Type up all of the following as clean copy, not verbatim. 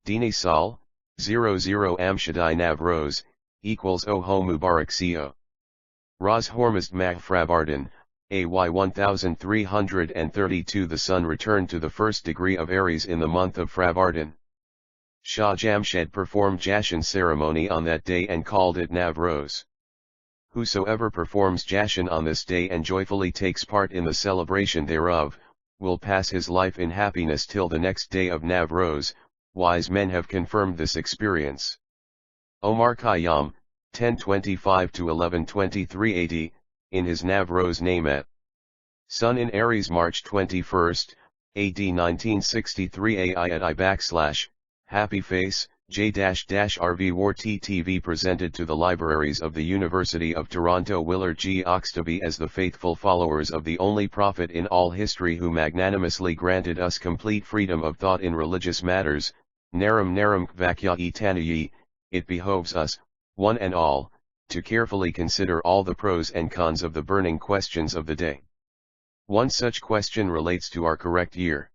Dini Sal, 00 Amshadai Navroz, equals Oho Mubarak Co. Raz Hormazd Mah Fravardan, AY 1332. The sun returned to the first degree of Aries in the month of Fravardan. Shah Jamshed performed Jashan ceremony on that day and called it Navroz. Whosoever performs Jashan on this day and joyfully takes part in the celebration thereof, will pass his life in happiness till the next day of Navroz. Wise men have confirmed this experience. Omar Khayyam, 1025–1123 AD, in his Navroz Namet. Sun in Aries March 21, AD 1963 AI@I / Happy Face, J-RV War TTV presented to the libraries of the University of Toronto Willard G. Oxtoby as the faithful followers of the only prophet in all history who magnanimously granted us complete freedom of thought in religious matters. Naram Naram Kvakyai Tanayi, it behoves us, one and all, to carefully consider all the pros and cons of the burning questions of the day. One such question relates to our correct year.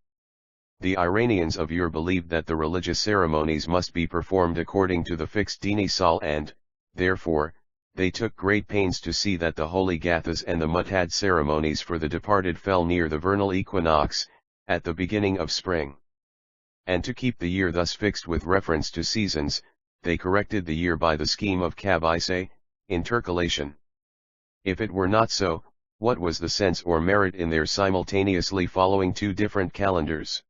The Iranians of Ur believed that the religious ceremonies must be performed according to the fixed Dini Sal and, therefore, they took great pains to see that the holy Gathas and the Mutad ceremonies for the departed fell near the vernal equinox, at the beginning of spring. And to keep the year thus fixed with reference to seasons, they corrected the year by the scheme of Kabise, intercalation. If it were not so, what was the sense or merit in their simultaneously following two different calendars?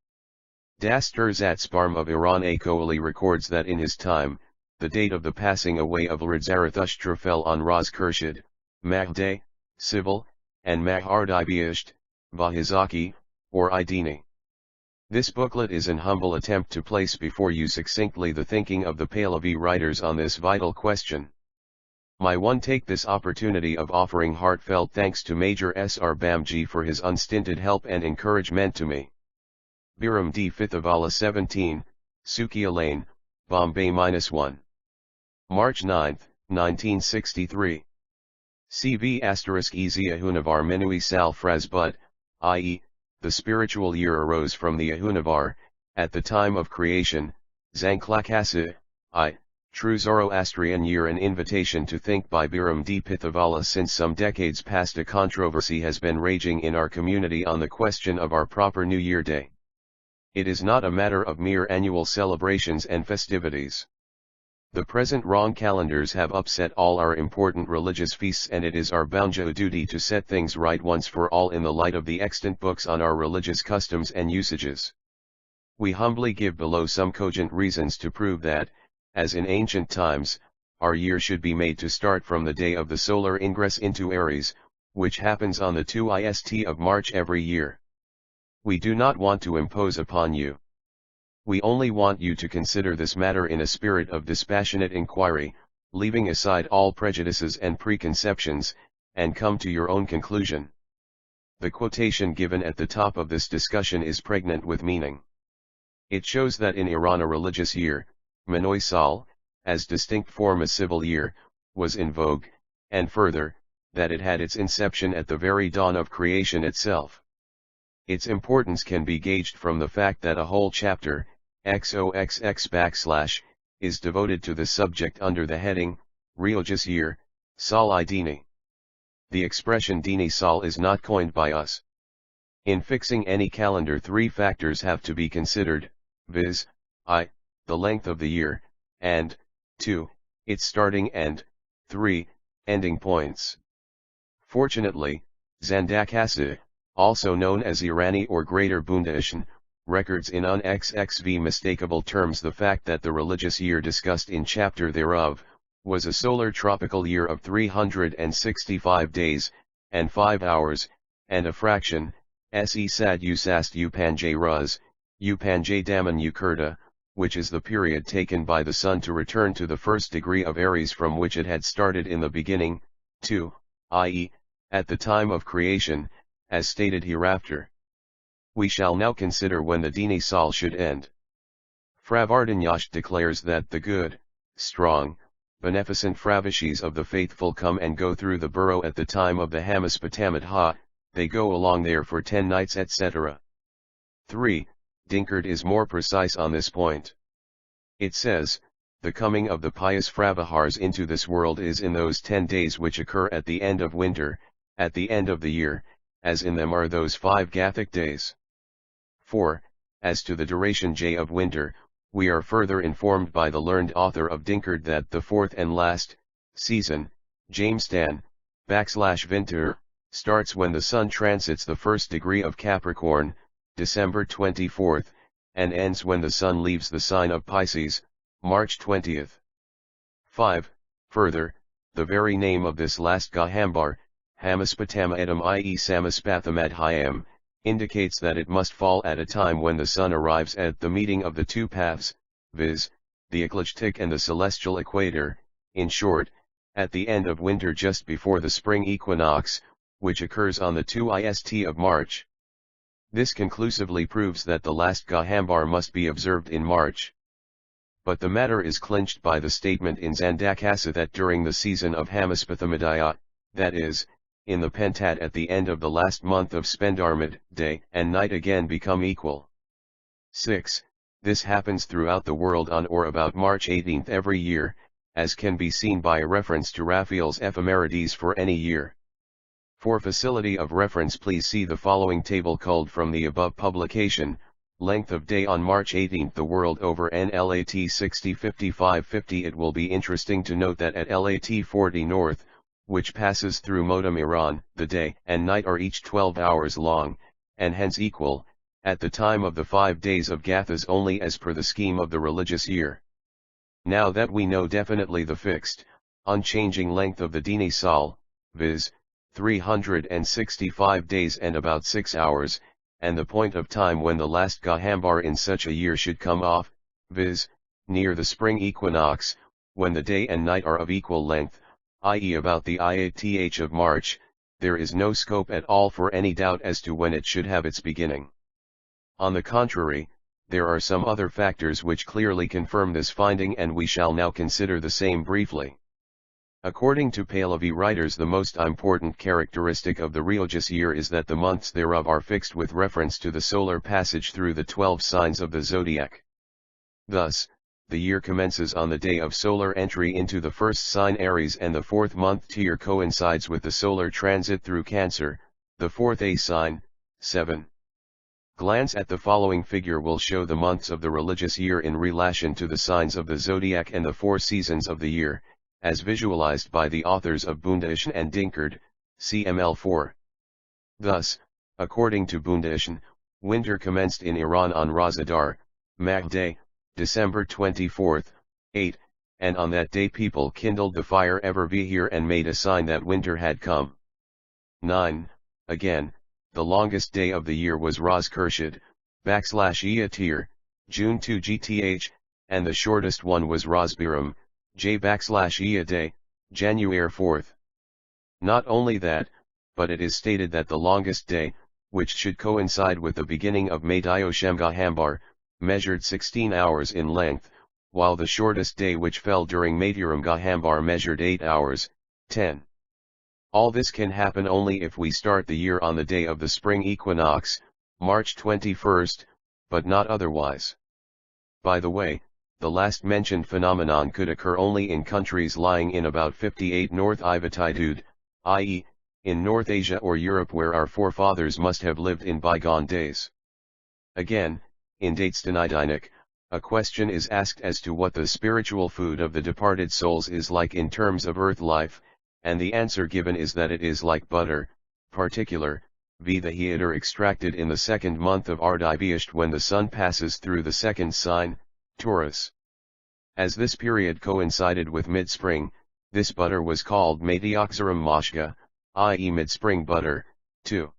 Dastur-Zatsparm of Iran Akoali records that in his time, the date of the passing away of Lord Zarathustra fell on Raz Khurshid, Mahday, Civil, and Mahardibiyasht, Vahizaki, or Idini. This booklet is an humble attempt to place before you succinctly the thinking of the Pahlavi writers on this vital question. My one take this opportunity of offering heartfelt thanks to Major S.R. Bamji for his unstinted help and encouragement to me. Behram D Pithava 17, Sukia Lane, Bombay -1. March 9, 1963. CV *EZ Ahunavar Minui Sal Frazbut, i.e., the spiritual year arose from the Ahunavar, at the time of creation, Zanklakasa, True Zoroastrian year. An invitation to think by Behram D Pithava. Since some decades past a controversy has been raging in our community on the question of our proper New Year Day. It is not a matter of mere annual celebrations and festivities. The present wrong calendars have upset all our important religious feasts, and it is our bounja duty to set things right once for all in the light of the extant books on our religious customs and usages. We humbly give below some cogent reasons to prove that, as in ancient times, our year should be made to start from the day of the solar ingress into Aries, which happens on the 2ist of March every year. We do not want to impose upon you. We only want you to consider this matter in a spirit of dispassionate inquiry, leaving aside all prejudices and preconceptions, and come to your own conclusion. The quotation given at the top of this discussion is pregnant with meaning. It shows that in Iran a religious year, Manoy Sal, as distinct from a civil year, was in vogue, and further, that it had its inception at the very dawn of creation itself. Its importance can be gauged from the fact that a whole chapter, XOXX /, is devoted to the subject under the heading, Religious Year, Sal-i Dini. The expression Dini Sal is not coined by us. In fixing any calendar, three factors have to be considered, viz., I, the length of the year, and, 2, its starting and, 3, ending points. Fortunately, Zandakasa, also known as Irani or Greater Bundashan, records in unXXV mistakable terms the fact that the religious year discussed in chapter thereof, was a solar tropical year of 365 days, and 5 hours, and a fraction, se sad usast upanjay ruz, upanjay daman ukurta, which is the period taken by the sun to return to the first degree of Aries from which it had started in the beginning, 2, i.e., at the time of creation, as stated hereafter. We shall now consider when the Dini Sal should end. Fravardanyash declares that the good, strong, beneficent Fravishis of the faithful come and go through the burrow at the time of the Hamaspatamid Ha, they go along there for 10 nights etc. 3. Dinkard is more precise on this point. It says, the coming of the pious Fravahars into this world is in those 10 days which occur at the end of winter, at the end of the year, as in them are those 5 Gathic days. 4. As to the duration J of winter, we are further informed by the learned author of Dinkard that the fourth and last season, Jamestan/Winter, starts when the sun transits the first degree of Capricorn, December 24th, and ends when the sun leaves the sign of Pisces, March 20th. 5. Further, the very name of this last Gahambar, Hamaspatamaedam i.e. Samaspathamadhyam, indicates that it must fall at a time when the sun arrives at the meeting of the two paths, viz., the ecliptic and the celestial equator, in short, at the end of winter just before the spring equinox, which occurs on the 2ist of March. This conclusively proves that the last Gahambar must be observed in March. But the matter is clinched by the statement in Zandakasa that during the season of Hamaspathamadaya, that is, in the Pentat at the end of the last month of Spendarmid, day and night again become equal. 6. This happens throughout the world on or about March 18th every year, as can be seen by a reference to Raphael's ephemerides for any year. For facility of reference please see the following table culled from the above publication. Length of day on March 18th the world over NLAT 60 55 50. It will be interesting to note that at LAT 40 north, which passes through Modem Iran, the day and night are each 12 hours long, and hence equal, at the time of the 5 days of Gathas only as per the scheme of the religious year. Now that we know definitely the fixed, unchanging length of the Dini Sol, viz., 365 days and about 6 hours, and the point of time when the last Gahambar in such a year should come off, viz., near the spring equinox, when the day and night are of equal length, i.e. about the IATH of March, there is no scope at all for any doubt as to when it should have its beginning. On the contrary, there are some other factors which clearly confirm this finding and we shall now consider the same briefly. According to Pahlavi writers, the most important characteristic of the religious year is that the months thereof are fixed with reference to the solar passage through the 12 signs of the zodiac. Thus, the year commences on the day of solar entry into the first sign Aries, and the fourth month Tyr coincides with the solar transit through Cancer, the fourth A sign. 7. Glance at the following figure will show the months of the religious year in relation to the signs of the zodiac and the 4 seasons of the year, as visualized by the authors of Bundahishn and Dinkard, CML4. Thus, according to Bundahishn, winter commenced in Iran on Razadar, Mag Day, December 24th, 8, and on that day people kindled the fire Evervihir and made a sign that winter had come. 9. Again, the longest day of the year was Raz Kershid, /Eatir, June 2 GTH, and the shortest one was Razbiram, J/Ea Day, January 4th. Not only that, but it is stated that the longest day, which should coincide with the beginning of Mazdayasna Gahambar, measured 16 hours in length, while the shortest day which fell during Madiram Gahambar measured 8 hours, 10. All this can happen only if we start the year on the day of the spring equinox, March 21st, but not otherwise. By the way, the last mentioned phenomenon could occur only in countries lying in about 58 north latitude, i.e., in North Asia or Europe where our forefathers must have lived in bygone days. Again, in Datestanidinic, a question is asked as to what the spiritual food of the departed souls is like in terms of earth life, and the answer given is that it is like butter, particular, the heater extracted in the second month of Ardibisht when the sun passes through the second sign, Taurus. As this period coincided with mid-spring, this butter was called Matioxarum Moshka, i.e. mid-spring butter, too.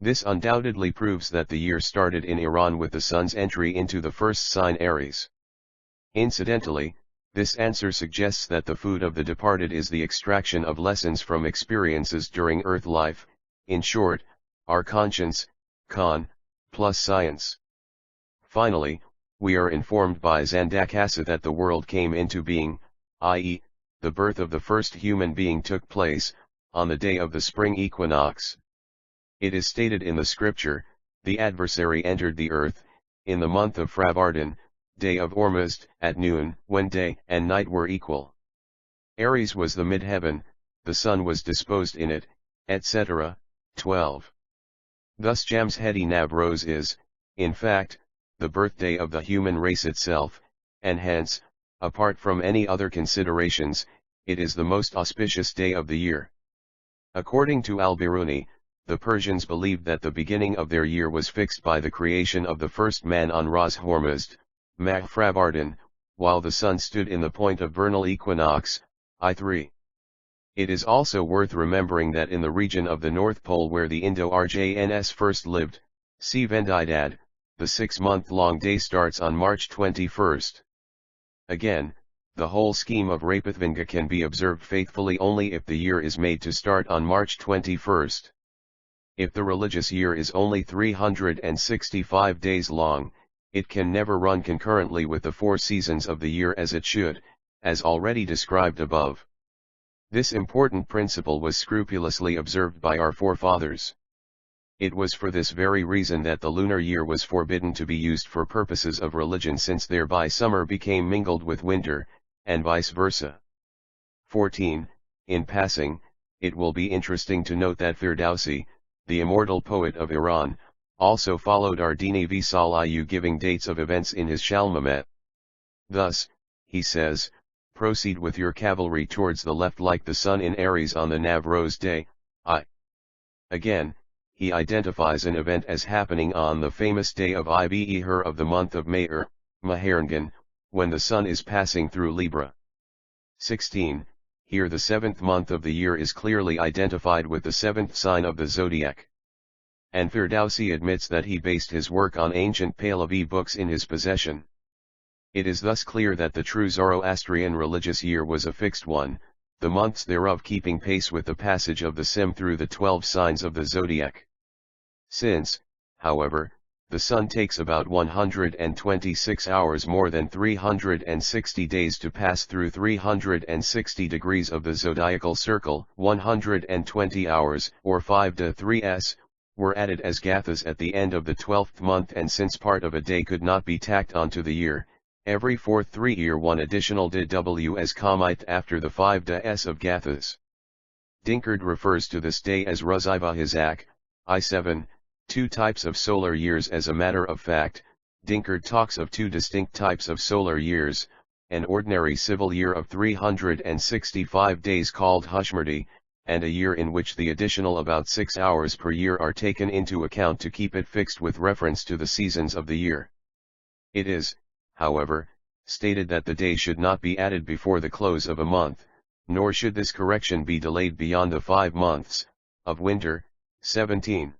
This undoubtedly proves that the year started in Iran with the sun's entry into the first sign Aries. Incidentally, this answer suggests that the food of the departed is the extraction of lessons from experiences during earth life, in short, our conscience, con, plus science. Finally, we are informed by Zandakasa that the world came into being, i.e., the birth of the first human being took place, on the day of the spring equinox. It is stated in the scripture, the adversary entered the earth, in the month of Fravardan, day of Ormuzd, at noon, when day and night were equal. Aries was the midheaven, the sun was disposed in it, etc. 12. Thus Jamshedi Navroz is, in fact, the birthday of the human race itself, and hence, apart from any other considerations, it is the most auspicious day of the year. According to Al-Biruni, the Persians believed that the beginning of their year was fixed by the creation of the first man on Ras Hormuzd, Mahfravardan, while the sun stood in the point of vernal equinox, I3. It is also worth remembering that in the region of the North Pole where the Indo-Arjans first lived, see Vendidad, the 6-month-long day starts on March 21st. Again, the whole scheme of Rapathvinga can be observed faithfully only if the year is made to start on March 21st. If the religious year is only 365 days long, it can never run concurrently with the 4 seasons of the year as it should, as already described above. This important principle was scrupulously observed by our forefathers. It was for this very reason that the lunar year was forbidden to be used for purposes of religion, since thereby summer became mingled with winter, and vice versa. 14. In passing, it will be interesting to note that Firdausi, the immortal poet of Iran, also followed Ardini v Saliu, giving dates of events in his Shalmamet. Thus, he says, proceed with your cavalry towards the left like the sun in Aries on the Navroz day, I. Again, he identifies an event as happening on the famous day of Ibher of the month of Maher, Maharangan, when the sun is passing through Libra. 16. Here the 7th month of the year is clearly identified with the 7th sign of the zodiac. And Firdausi admits that he based his work on ancient Pahlavi books in his possession. It is thus clear that the true Zoroastrian religious year was a fixed one, the months thereof keeping pace with the passage of the Sim through the 12 signs of the zodiac. Since, however, the sun takes about 126 hours more than 360 days to pass through 360 degrees of the zodiacal circle, 120 hours, or 5 to 3s, were added as gathas at the end of the 12th month, and since part of a day could not be tacked onto the year, every fourth 3-year one additional DW as Kamite after the 5 days of gathas. Dinkard refers to this day as Ruziva Hizak, I7, 2 types of solar years. As a matter of fact, Dinkard talks of 2 distinct types of solar years, an ordinary civil year of 365 days called Hushmardi, and a year in which the additional about 6 hours per year are taken into account to keep it fixed with reference to the seasons of the year. It is, however, stated that the day should not be added before the close of a month, nor should this correction be delayed beyond the 5 months of winter. 17.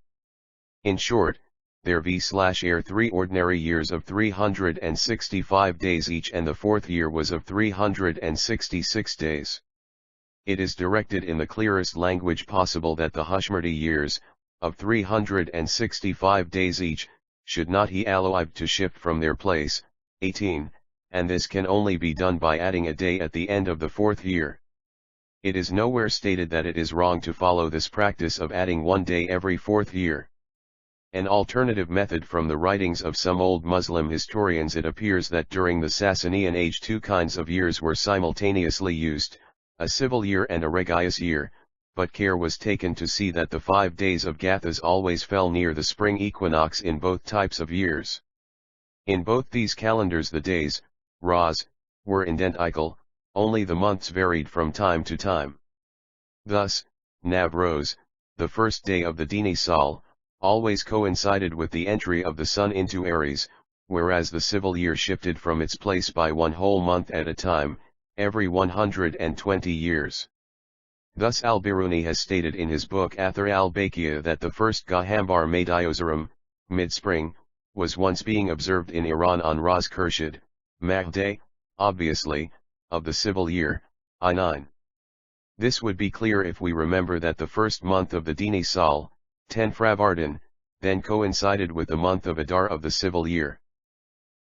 In short, there are 3 ordinary years of 365 days each, and the 4th year was of 366 days. It is directed in the clearest language possible that the Hushmardi years, of 365 days each, should not he allowed to shift from their place. 18, and this can only be done by adding a day at the end of the 4th year. It is nowhere stated that it is wrong to follow this practice of adding 1 day every 4th year. An alternative method from the writings of some old Muslim historians, it appears that during the Sasanian age 2 kinds of years were simultaneously used, a civil year and a regious year, but care was taken to see that the 5 days of Gathas always fell near the spring equinox in both types of years. In both these calendars the days, Ras, were identical, only the months varied from time to time. Thus, Navroz, the first day of the Dini Sal, always coincided with the entry of the sun into Aries, whereas the civil year shifted from its place by 1 whole month at a time, every 120 years. Thus Al-Biruni has stated in his book Athar al-Baqiya that the first Gahambar Mazdayasna, mid-spring, was once being observed in Iran on Ras Khurshid, Mahday, obviously, of the civil year, I9. This would be clear if we remember that the first month of the Dini Sal, 10 Fravardan, then coincided with the month of Adar of the civil year.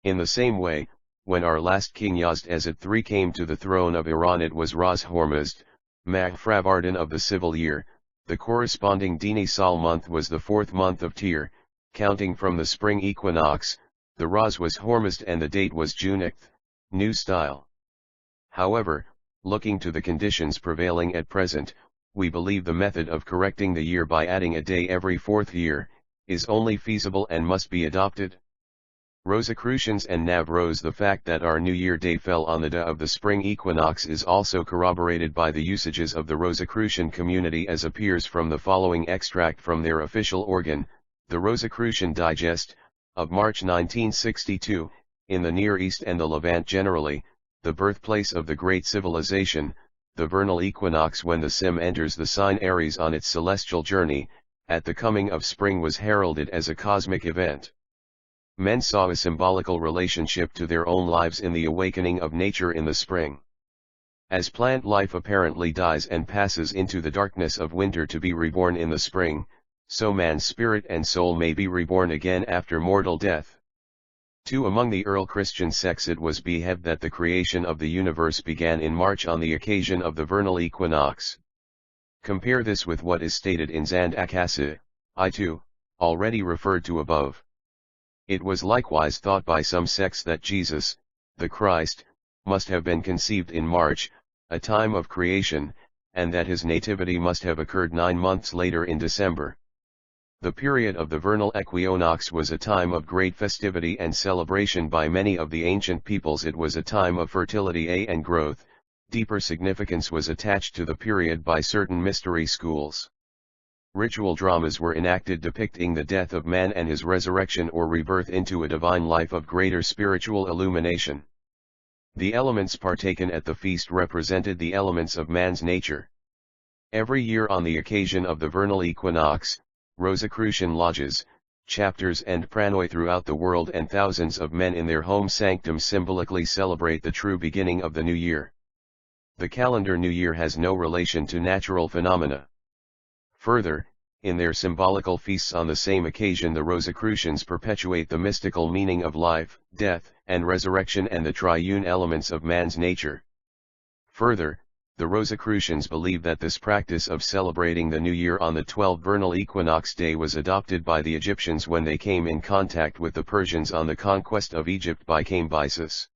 In the same way, when our last king Yazd Ezid III came to the throne of Iran, it was Ras Hormuzd, Mahfravardan of the civil year. The corresponding Dini Sal month was the 4th month of Tir, counting from the spring equinox, The Raz was Hormuzd and the date was Junith, New Style. However, looking to the conditions prevailing at present, we believe the method of correcting the year by adding a day every fourth year, is only feasible and must be adopted. Rosicrucians and Navroz. The fact that our New Year day fell on the day of the spring equinox is also corroborated by the usages of the Rosicrucian community, as appears from the following extract from their official organ, the Rosicrucian Digest, of March 1962, in the Near East and the Levant generally, the birthplace of the great civilization, the vernal equinox when the Sim enters the sign Aries on its celestial journey, at the coming of spring was heralded as a cosmic event. Men saw a symbolical relationship to their own lives in the awakening of nature in the spring. As plant life apparently dies and passes into the darkness of winter to be reborn in the spring, so man's spirit and soul may be reborn again after mortal death. 2. Among the early Christian sects it was believed that the creation of the universe began in March on the occasion of the vernal equinox. Compare this with what is stated in Zand Akasi, I2, already referred to above. It was likewise thought by some sects that Jesus, the Christ, must have been conceived in March, a time of creation, and that his nativity must have occurred 9 months later in December. The period of the vernal equinox was a time of great festivity and celebration by many of the ancient peoples. It was a time of fertility and growth. Deeper significance was attached to the period by certain mystery schools. Ritual dramas were enacted depicting the death of man and his resurrection or rebirth into a divine life of greater spiritual illumination. The elements partaken at the feast represented the elements of man's nature. Every year on the occasion of the vernal equinox, Rosicrucian lodges, chapters and pranoi throughout the world and thousands of men in their home sanctums symbolically celebrate the true beginning of the new year. The calendar new year has no relation to natural phenomena. Further, in their symbolical feasts on the same occasion the Rosicrucians perpetuate the mystical meaning of life, death, and resurrection and the triune elements of man's nature. Further, the Rosicrucians believe that this practice of celebrating the new year on the 12th vernal equinox day was adopted by the Egyptians when they came in contact with the Persians on the conquest of Egypt by Cambyses.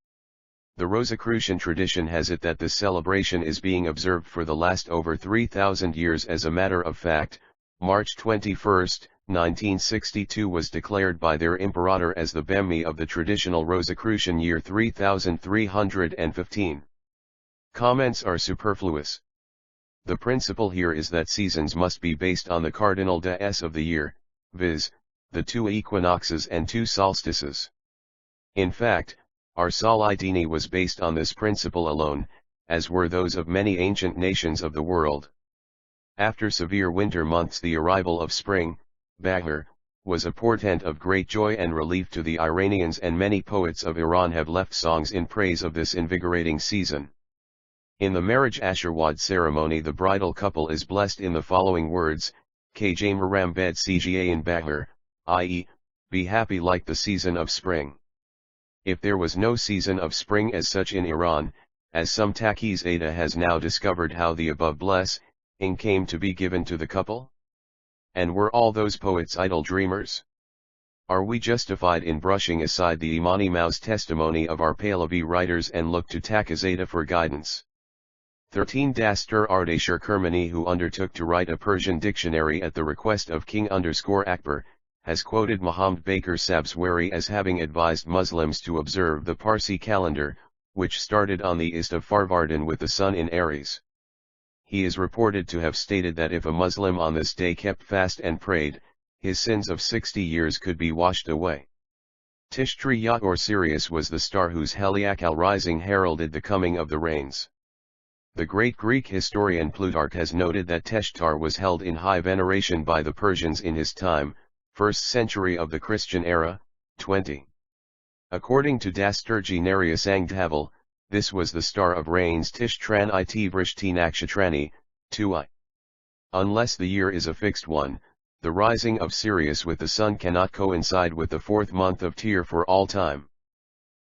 The Rosicrucian tradition has it that this celebration is being observed for the last over 3,000 years. As a matter of fact, March 21, 1962 was declared by their imperator as the Bemmi of the traditional Rosicrucian year 3315. Comments are superfluous. The principle here is that seasons must be based on the cardinal days of the year, viz., the 2 equinoxes and 2 solstices. In fact, our Sol Idini was based on this principle alone, as were those of many ancient nations of the world. After severe winter months the arrival of spring, Bahar, was a portent of great joy and relief to the Iranians, and many poets of Iran have left songs in praise of this invigorating season. In the marriage Ashirwad ceremony the bridal couple is blessed in the following words, Kj Marambed Cga in Bahar, i.e., be happy like the season of spring. If there was no season of spring as such in Iran, as some Taqiz Ada has now discovered how the above blessing came to be given to the couple? And were all those poets idle dreamers? Are we justified in brushing aside the Imani Mau's testimony of our Pahlavi writers and look to Taqiz Ada for guidance? 13 Dastur Ardeshir Kermani, who undertook to write a Persian dictionary at the request of King_Akbar, has quoted Muhammad Bakr Sabzwari as having advised Muslims to observe the Parsi calendar, which started on the Ist of Farvardin with the sun in Aries. He is reported to have stated that if a Muslim on this day kept fast and prayed, his sins of 60 years could be washed away. Tishriyat or Sirius was the star whose heliacal rising heralded the coming of the rains. The great Greek historian Plutarch has noted that Teshtar was held in high veneration by the Persians in his time, 1st century of the Christian era, 20. According to Dasturji Narayasangtaval, this was the star of rains Tishtran it Vrishti Nakshatrani, 2I. Unless the year is a fixed one, the rising of Sirius with the sun cannot coincide with the 4th month of Tyr for all time.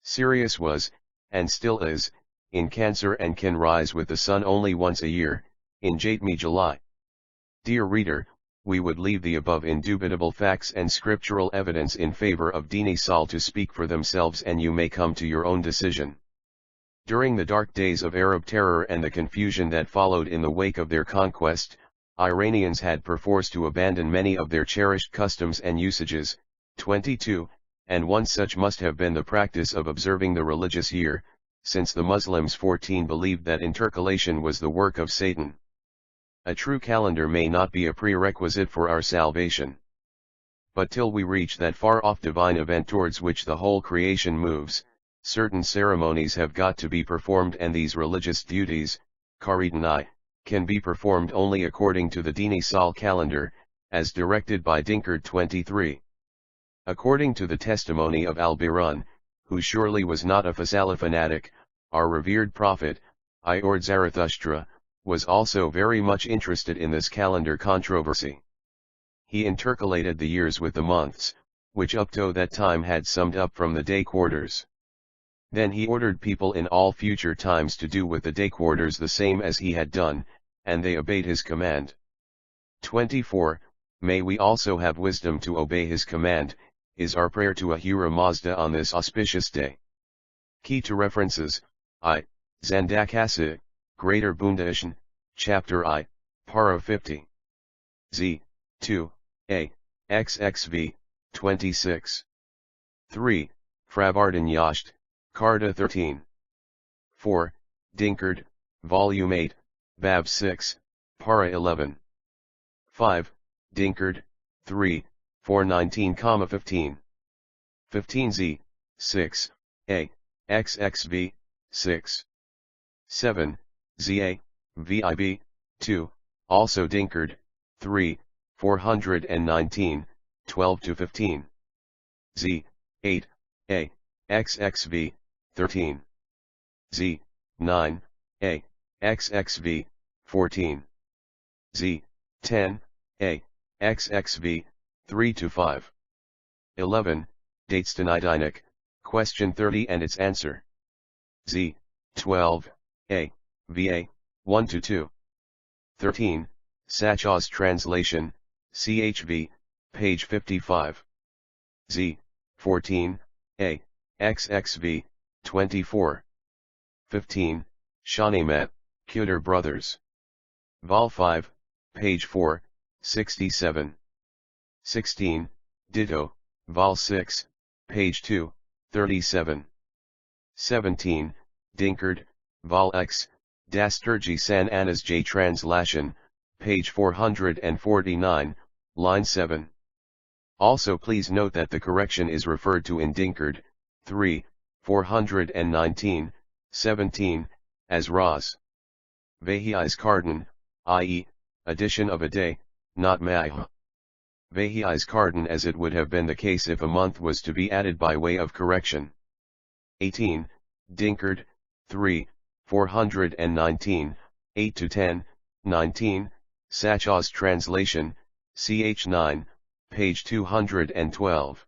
Sirius was, and still is, in Cancer and can rise with the sun only once a year, in Jatmi July. Dear reader, we would leave the above indubitable facts and scriptural evidence in favor of Dini Sal to speak for themselves, and you may come to your own decision. During the dark days of Arab terror and the confusion that followed in the wake of their conquest, Iranians had perforce to abandon many of their cherished customs and usages. 22, and one such must have been the practice of observing the religious year, since the Muslims 14 believed that intercalation was the work of Satan. A true calendar may not be a prerequisite for our salvation. But till we reach that far-off divine event towards which the whole creation moves, certain ceremonies have got to be performed, and these religious duties, Karidani, can be performed only according to the Dini Sal calendar, as directed by Dinkard 23. According to the testimony of Al-Birun, who surely was not a Fasala fanatic, our revered prophet, or Zarathustra, was also very much interested in this calendar controversy. He intercalated the years with the months, which up to that time had summed up from the day quarters. Then he ordered people in all future times to do with the day quarters the same as he had done, and they obeyed his command. 24. May we also have wisdom to obey his command, is our prayer to Ahura Mazda on this auspicious day. Key to references: I. Zandakasa, Greater Bundashan, Chapter I, Para 50. Z. 2, A, XXV, 26. 3. Fravardan Yasht, Carta 13. 4. Dinkard, Volume 8, Bab 6, Para 11. 5. Dinkard, 3, 419,15. 15Z, 6, A, XXV, 6. 7, ZA, VIB, 2, also Dinkard, 3, 419, 12-15. Z, 8, A, XXV, 13. Z, 9, A, XXV, 14. Z, 10, A, XXV, 3-5. 11, Dates Tonidinik, Question 30 and its answer. Z, 12, A, VA, 1-2. 13, Sachaw's translation, CHV, page 55. Z, 14, A, XXV, 24. 15, Shahnamet, Kuder Brothers. Vol 5, page 4, 67. 16, Ditto, Vol 6, page 2, 37. 17, Dinkard, Vol X, Dasturgi San Anas J translation, page 449, line 7. Also please note that the correction is referred to in Dinkard, 3, 419, 17, as Ras. Bahá'í's Cardan, i.e., addition of a day, not Ma'ah. Bahá'í's Cardan as it would have been the case if a month was to be added by way of correction. 18, Dinkard, 3, 419, 8-10, 19, Sachaw's translation, ch 9, page 212.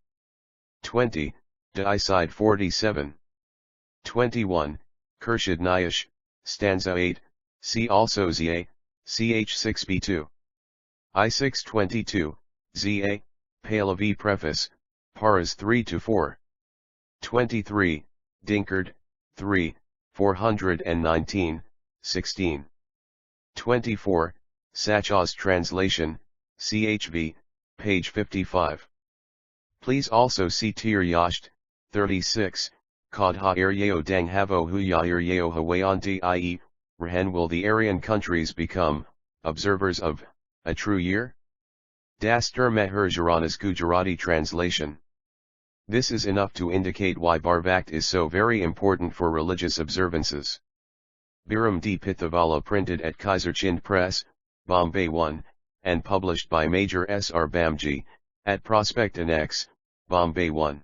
20, Deicide 47. 21, Khurshid Nayash, stanza 8, see also ZA, ch 6b2. I 622, ZA, Pahlavi Preface, Paras 3-4. 23, Dinkard, 3, 419, 16. 24, Sachaw's translation, CHV, page 55. Please also see Tir Yasht, 36, Kadha Iryeo Dang Havo Huya Iryeo Hawayanti i.e., Rahan will the Aryan countries become, observers of, a true year? Dastur Meher Jaranas Gujarati translation. This is enough to indicate why Barvakt is so very important for religious observances. Behram D Pithava printed at Kaiser Chind Press, Bombay 1, and published by Major S. R. Bamji, at Prospect Annex, Bombay 1.